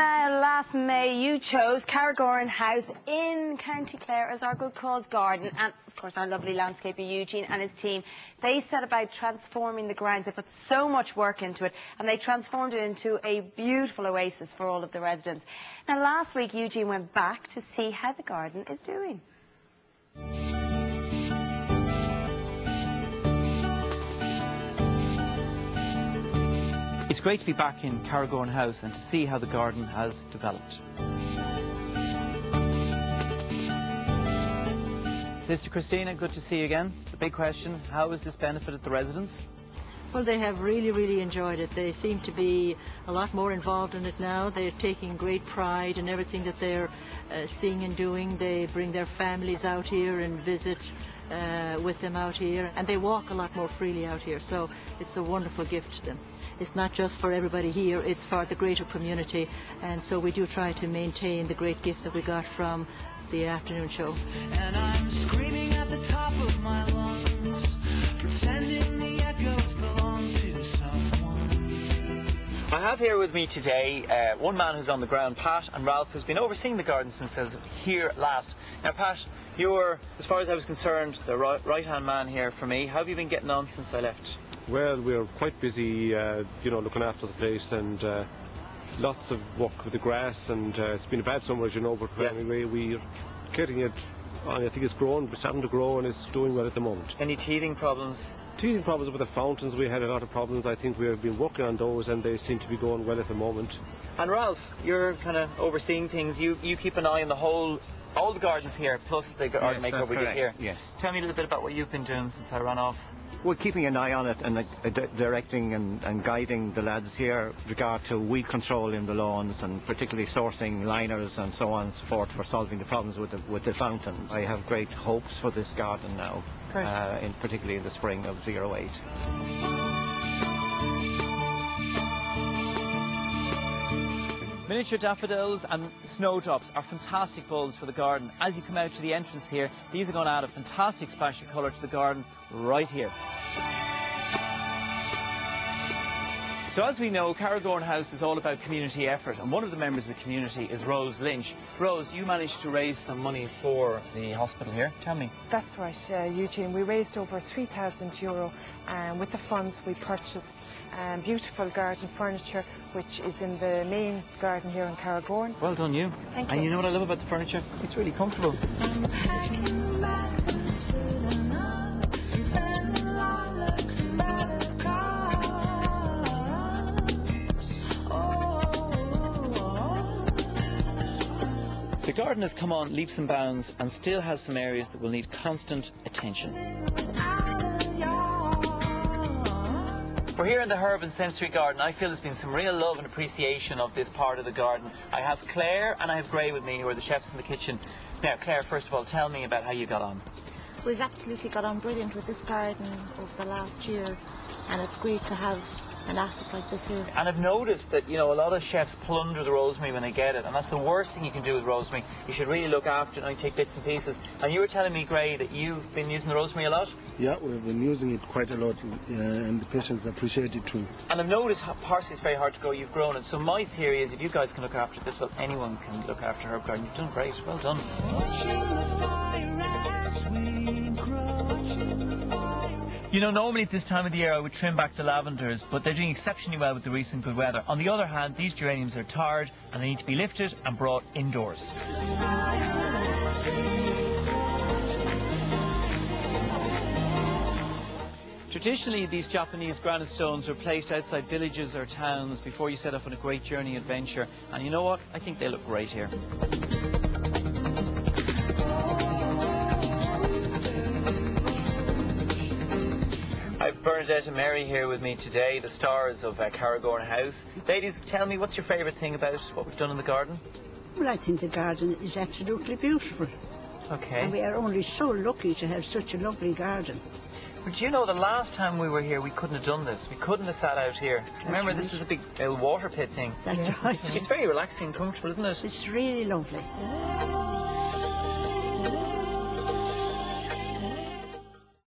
last May you chose Carrigoran House in County Clare as our Good Cause Garden, and of course our lovely landscaper Eugene and his team, they set about transforming the grounds. They put so much work into it and they transformed it into a beautiful oasis for all of the residents. Now last week Eugene went back to see how the garden is doing. It's great to be back in Carrigoran House and to see how the garden has developed. Sister Christina, good to see you again. The big question, how has this benefited the residents? Well, they have really enjoyed it. They seem to be a lot more involved in it now. They're taking great pride in everything that they're seeing and doing. They bring their families out here and visit with them out here, and they walk a lot more freely out here, so it's a wonderful gift to them. It's not just for everybody here, it's for the greater community, and so we do try to maintain the great gift that we got from the afternoon show. And I'm screaming at the top of my lungs, pretending the echoes belong to someone. I have here with me today one man who's on the ground, Pat, and Ralph, who's been overseeing the garden since I was here last. Now Pat, you're, as far as I was concerned, the right-hand man here for me. How have you been getting on since I left? Well, we're quite busy, looking after the place, and lots of work with the grass, and it's been a bad summer, as you know, but anyway, we're getting it, I think it's grown, it's starting to grow, and it's doing well at the moment. Any teething problems? Teething problems with the fountains, we had a lot of problems. I think we've been working on those, and they seem to be going well at the moment. And Ralph, you're kind of overseeing things. You keep an eye on all the gardens here, plus the garden makeover we did here. Yes. Tell me a little bit about what you've been doing since I ran off. Well, keeping an eye on it and directing and guiding the lads here with regard to weed control in the lawns, and particularly sourcing liners and so on and so forth for solving the problems with the fountains. I have great hopes for this garden now, particularly in the spring of 08. Miniature daffodils and snowdrops are fantastic bulbs for the garden. As you come out to the entrance here, these are going to add a fantastic splash of colour to the garden right here. So as we know, Carrigoran House is all about community effort, and one of the members of the community is Rose Lynch. Rose, you managed to raise some money for the hospital here. Tell me. That's right, Eugene. We raised over €3,000, and with the funds we purchased beautiful garden furniture, which is in the main garden here in Carrigoran. Well done, you. Thank you. And you know what I love about the furniture? It's really comfortable. The garden has come on leaps and bounds and still has some areas that will need constant attention. We're here in the Herb and Sensory Garden. I feel there's been some real love and appreciation of this part of the garden. I have Claire and I have Gray with me, who are the chefs in the kitchen. Now, Claire, first of all, tell me about how you got on. We've absolutely got on brilliant with this garden over the last year, and it's great to have an asset like this here. And I've noticed that, a lot of chefs plunder the rosemary when they get it, and that's the worst thing you can do with rosemary. You should really look after it and take bits and pieces. And you were telling me, Gray, that you've been using the rosemary a lot? Yeah, we've been using it quite a lot, and the patients appreciate it too. And I've noticed parsley is very hard to grow. You've grown it. So my theory is if you guys can look after this, well, anyone can look after herb garden. You've done great. Well done. Normally at this time of the year I would trim back the lavenders, but they're doing exceptionally well with the recent good weather. On the other hand, these geraniums are tired and they need to be lifted and brought indoors. Traditionally, these Japanese granite stones were placed outside villages or towns before you set off on a great journey adventure. And you know what? I think they look great here. I've Bernadette and Mary here with me today, the stars of Carrigoran House. Ladies, tell me, what's your favourite thing about what we've done in the garden? Well, I think the garden is absolutely beautiful. Okay. And we are only so lucky to have such a lovely garden. But you know, the last time we were here, we couldn't have done this. We couldn't have sat out here. Remember, right. This was a big water pit thing. That's right. It's very relaxing and comfortable, isn't it? It's really lovely.